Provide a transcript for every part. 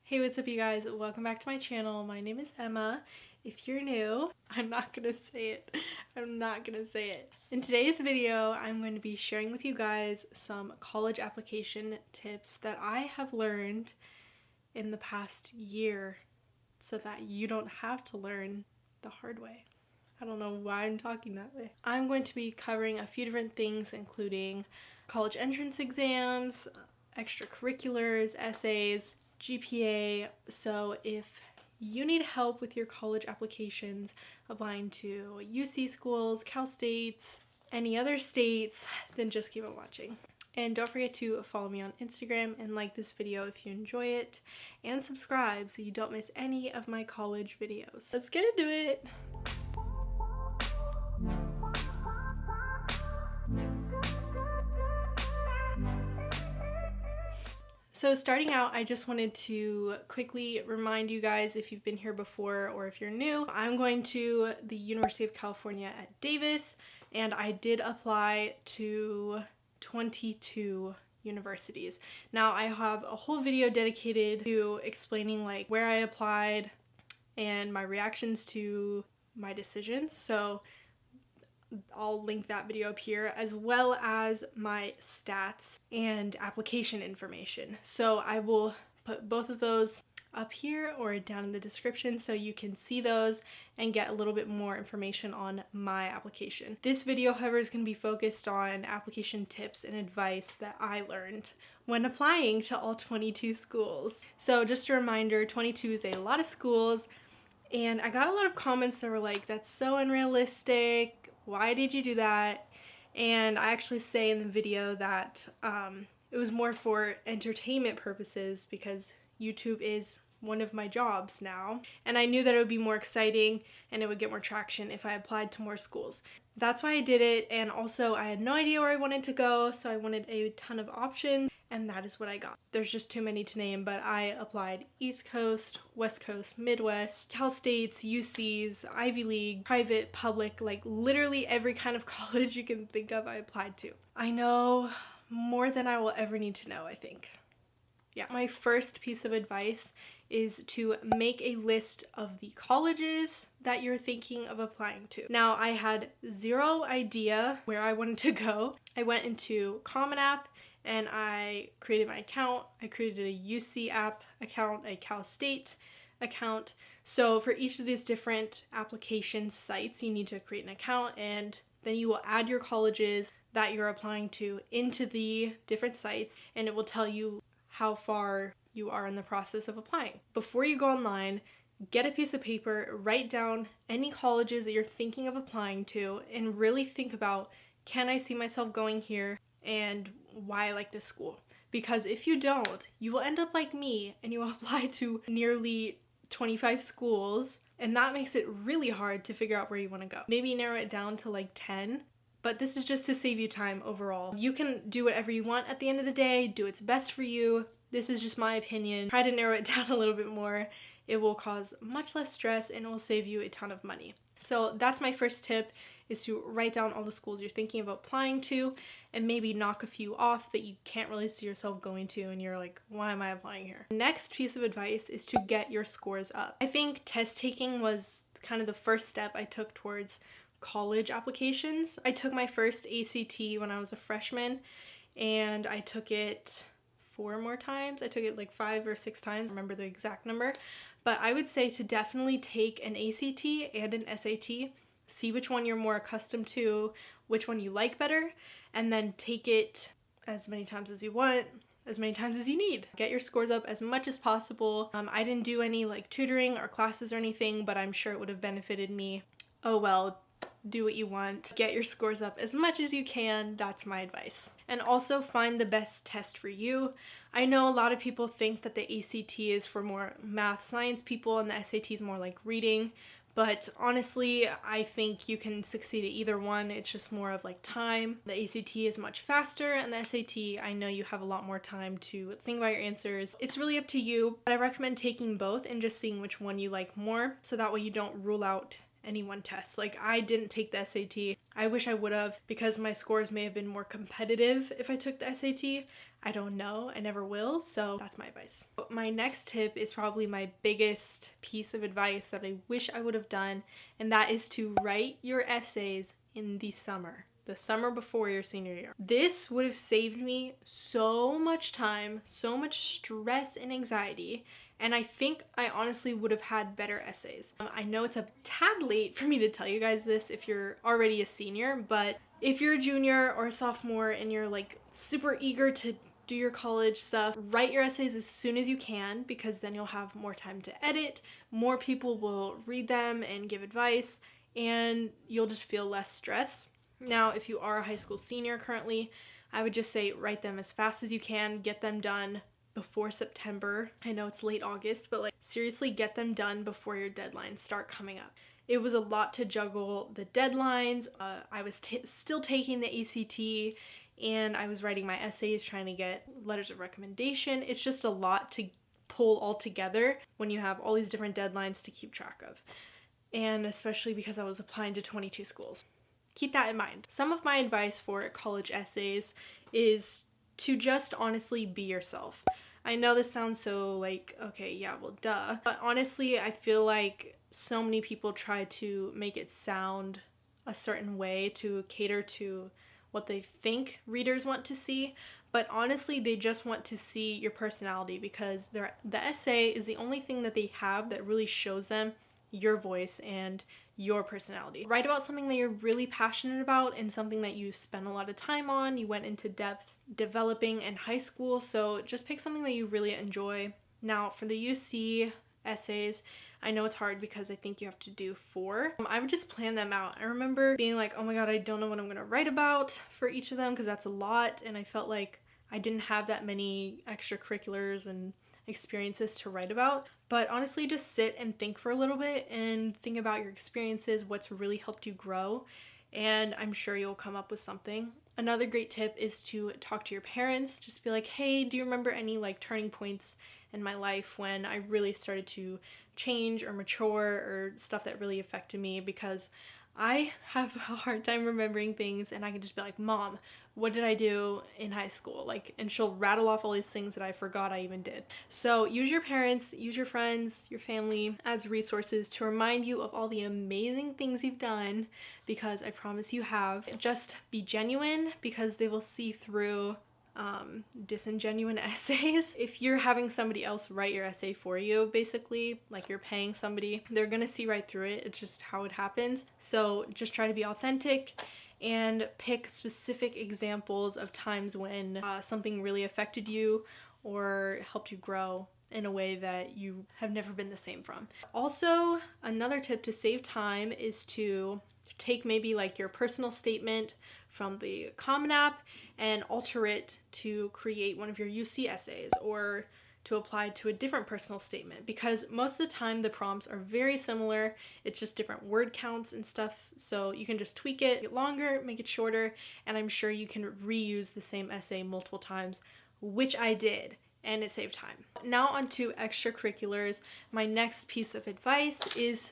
Hey, what's up you guys? Welcome back to my channel. My name is Emma. If you're new, I'm not gonna say it. In today's video, I'm going to be sharing with you guys some college application tips that I have learned in the past year so that you don't have to learn the hard way. I don't know why I'm talking that way. I'm going to be covering a few different things, including college entrance exams, extracurriculars, essays, GPA. So if you need help with your college applications, applying to UC schools, Cal States, any other states, then just keep on watching. And don't forget to follow me on Instagram and like this video if you enjoy it, and subscribe so you don't miss any of my college videos. Let's get into it. So starting out, I just wanted to quickly remind you guys, if you've been here before or if you're new, I'm going to the University of California at Davis, and I did apply to 22 universities. Now I have a whole video dedicated to explaining like where I applied and my reactions to my decisions. So I'll link that video up here, as well as my stats and application information. So I will put both of those up here or down in the description so you can see those and get a little bit more information on my application. This video, however, is going to be focused on application tips and advice that I learned when applying to all 22 schools. So just a reminder, 22 is a lot of schools, and I got a lot of comments that were like, that's so unrealistic. Why did you do that? And I actually say in the video that it was more for entertainment purposes because YouTube is one of my jobs now. And I knew that it would be more exciting and it would get more traction if I applied to more schools. That's why I did it. And also I had no idea where I wanted to go, so I wanted a ton of options, and that is what I got. There's just too many to name, but I applied East Coast, West Coast, Midwest, Cal States, UCs, Ivy League, private, public, like literally every kind of college you can think of I applied to. I know more than I will ever need to know, I think. Yeah. My first piece of advice is to make a list of the colleges that you're thinking of applying to. Now, I had zero idea where I wanted to go. I went into Common App and I created my account. I created a UC app account, a Cal State account. So for each of these different application sites, you need to create an account, and then you will add your colleges that you're applying to into the different sites, and it will tell you how far you are in the process of applying. Before you go online, get a piece of paper, write down any colleges that you're thinking of applying to, and really think about, can I see myself going here and why I like this school? Because if you don't, you will end up like me and you will apply to nearly 25 schools, and that makes it really hard to figure out where you want to go. Maybe narrow it down to like 10. But this is just to save you time overall. You can do whatever you want at the end of the day, do what's best for you. This is just my opinion. Try to narrow it down a little bit more. It will cause much less stress and it will save you a ton of money. So that's my first tip, is to write down all the schools you're thinking of applying to and maybe knock a few off that you can't really see yourself going to and you're like, why am I applying here? Next piece of advice is to get your scores up. I think test taking was kind of the first step I took towards college applications. I took my first ACT when I was a freshman, and I took it 4 more times. I took it like 5 or 6 times, I remember the exact number. But I would say to definitely take an ACT and an SAT, see which one you're more accustomed to, which one you like better, and then take it as many times as you want, as many times as you need. Get your scores up as much as possible. I didn't do any like tutoring or classes or anything, but I'm sure it would have benefited me. Oh well, do what you want. Get your scores up as much as you can. That's my advice. And also find the best test for you. I know a lot of people think that the ACT is for more math science people and the SAT is more like reading, but honestly, I think you can succeed at either one. It's just more of like time. The ACT is much faster, and the SAT, I know you have a lot more time to think about your answers. It's really up to you, but I recommend taking both and just seeing which one you like more, so that way you don't rule out any one test. Like, I didn't take the SAT. I wish I would have, because my scores may have been more competitive if I took the SAT. I don't know. I never will. So that's my advice. My next tip is probably my biggest piece of advice that I wish I would have done, and that is to write your essays in the summer before your senior year. This would have saved me so much time, so much stress and anxiety, and I think I honestly would have had better essays. I know it's a tad late for me to tell you guys this if you're already a senior, but if you're a junior or a sophomore and you're like super eager to do your college stuff, write your essays as soon as you can, because then you'll have more time to edit, more people will read them and give advice, and you'll just feel less stress. Now, if you are a high school senior currently, I would just say write them as fast as you can, get them done before September. I know it's late August, but like seriously get them done before your deadlines start coming up. It was a lot to juggle the deadlines. I was still taking the ACT, and I was writing my essays, trying to get letters of recommendation. It's just a lot to pull all together when you have all these different deadlines to keep track of. And especially because I was applying to 22 schools. Keep that in mind. Some of my advice for college essays is to just honestly be yourself. I know this sounds so like, okay, yeah, well, duh. But honestly, I feel like so many people try to make it sound a certain way to cater to what they think readers want to see. But honestly, they just want to see your personality, because the essay is the only thing that they have that really shows them your voice and your personality. Write about something that you're really passionate about and something that you spent a lot of time on, you went into depth developing in high school, so just pick something that you really enjoy. Now, for the UC essays, I know it's hard because I think you have to do 4. I would just plan them out. I remember being like, oh my god, I don't know what I'm gonna write about for each of them, because that's a lot, and I felt like I didn't have that many extracurriculars and experiences to write about. But honestly, just sit and think for a little bit and think about your experiences, what's really helped you grow, and I'm sure you'll come up with something. Another great tip is to talk to your parents. Just be like, hey, do you remember any like turning points in my life when I really started to change or mature, or stuff that really affected me? Because I have a hard time remembering things, and I can just be like, Mom, what did I do in high school? Like, and she'll rattle off all these things that I forgot I even did. So use your parents, use your friends, your family as resources to remind you of all the amazing things you've done, because I promise you have. Just be genuine, because they will see through disingenuine essays. If you're having somebody else write your essay for you, basically, like you're paying somebody, they're gonna see right through it. It's just how it happens. So just try to be authentic and pick specific examples of times when something really affected you or helped you grow in a way that you have never been the same from. Also, another tip to save time is to take maybe like your personal statement from the Common App and alter it to create one of your UC essays, or to apply to a different personal statement, because most of the time the prompts are very similar. It's just different word counts and stuff, so you can just tweak it, make it longer, make it shorter, and I'm sure you can reuse the same essay multiple times, which I did, and it saved time. Now on to extracurriculars. My next piece of advice is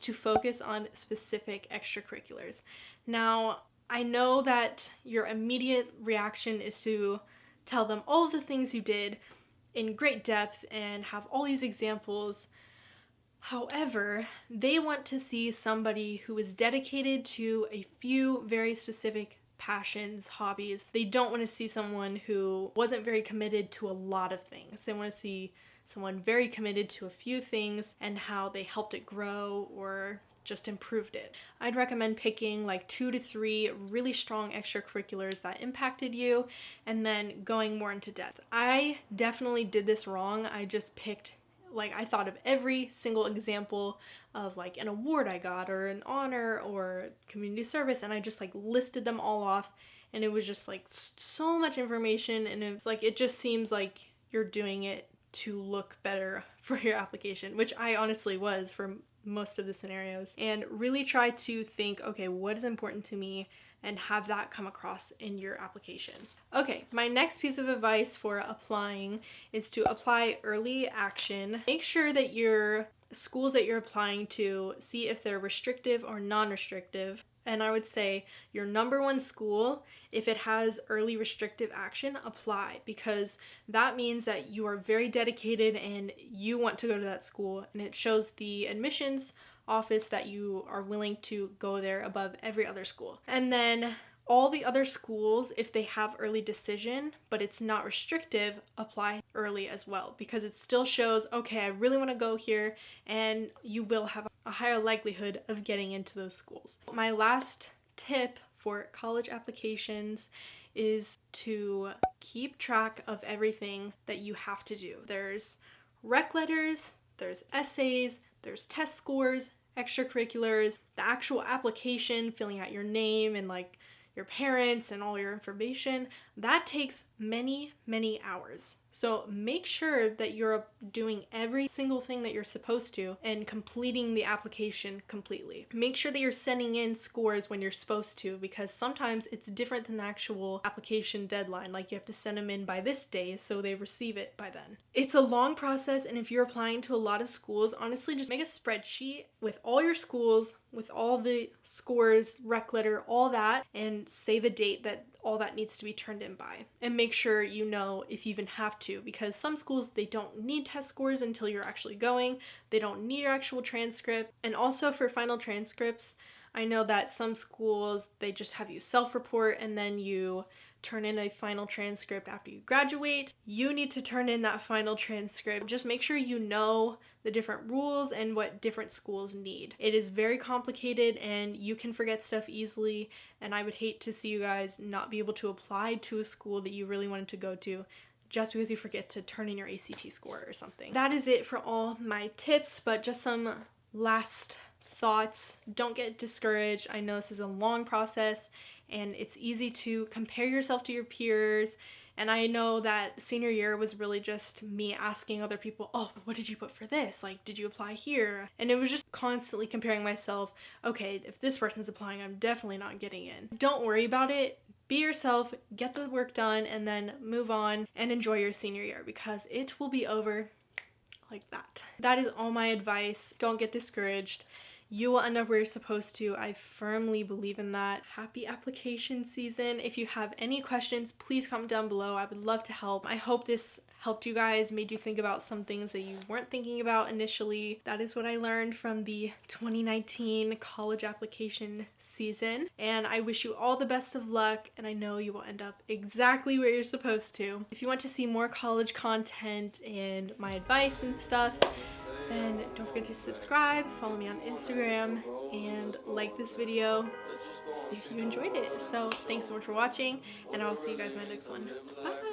to focus on specific extracurriculars. Now, I know that your immediate reaction is to tell them all of the things you did in great depth and have all these examples. However, they want to see somebody who is dedicated to a few very specific passions, hobbies. They don't want to see someone who wasn't very committed to a lot of things. They want to see someone very committed to a few things and how they helped it grow or just improved it. I'd recommend picking like 2 to 3 really strong extracurriculars that impacted you, and then going more into depth. I definitely did this wrong. I just picked, like, I thought of every single example of like an award I got or an honor or community service, and I just like listed them all off, and it was just like so much information, and it's like, it just seems like you're doing it to look better for your application, which I honestly was for most of the scenarios. And really try to think, okay, what is important to me, and have that come across in your application. Okay, my next piece of advice for applying is to apply early action. Make sure that you're schools that you're applying to, see if they're restrictive or non-restrictive. And I would say your number one school, if it has early restrictive action, apply, because that means that you are very dedicated and you want to go to that school, and it shows the admissions office that you are willing to go there above every other school. And then all the other schools, if they have early decision, but it's not restrictive, apply early as well, because it still shows, okay, I really want to go here, and you will have a higher likelihood of getting into those schools. My last tip for college applications is to keep track of everything that you have to do. There's rec letters, there's essays, there's test scores, extracurriculars, the actual application, filling out your name and like your parents and all your information. That takes many hours. So make sure that you're doing every single thing that you're supposed to and completing the application completely. Make sure that you're sending in scores when you're supposed to, because sometimes it's different than the actual application deadline. Like you have to send them in by this day so they receive it by then. It's a long process, and if you're applying to a lot of schools, honestly, just make a spreadsheet with all your schools, with all the scores, rec letter, all that, and say the date that all that needs to be turned in by, and make sure you know if you even have to, because some schools, they don't need test scores until you're actually going. They don't need your actual transcript. And also for final transcripts, I know that some schools, they just have you self-report and then you turn in a final transcript after you graduate. You need to turn in that final transcript. Just make sure you know the different rules and what different schools need. It is very complicated and you can forget stuff easily, and I would hate to see you guys not be able to apply to a school that you really wanted to go to just because you forget to turn in your ACT score or something. That is it for all my tips, but just some last thoughts. Don't get discouraged. I know this is a long process and it's easy to compare yourself to your peers. And I know that senior year was really just me asking other people, oh, what did you put for this? Like, did you apply here? And it was just constantly comparing myself. Okay, if this person's applying, I'm definitely not getting in. Don't worry about it. Be yourself, get the work done, and then move on and enjoy your senior year, because it will be over like that. That is all my advice. Don't get discouraged. You will end up where you're supposed to. I firmly believe in that. Happy application season. If you have any questions, please comment down below. I would love to help. I hope this helped you guys, made you think about some things that you weren't thinking about initially. That is what I learned from the 2019 college application season. And I wish you all the best of luck, and I know you will end up exactly where you're supposed to. If you want to see more college content and my advice and stuff, then don't forget to subscribe, follow me on Instagram, and like this video if you enjoyed it. So thanks so much for watching, and I'll see you guys in my next one. Bye!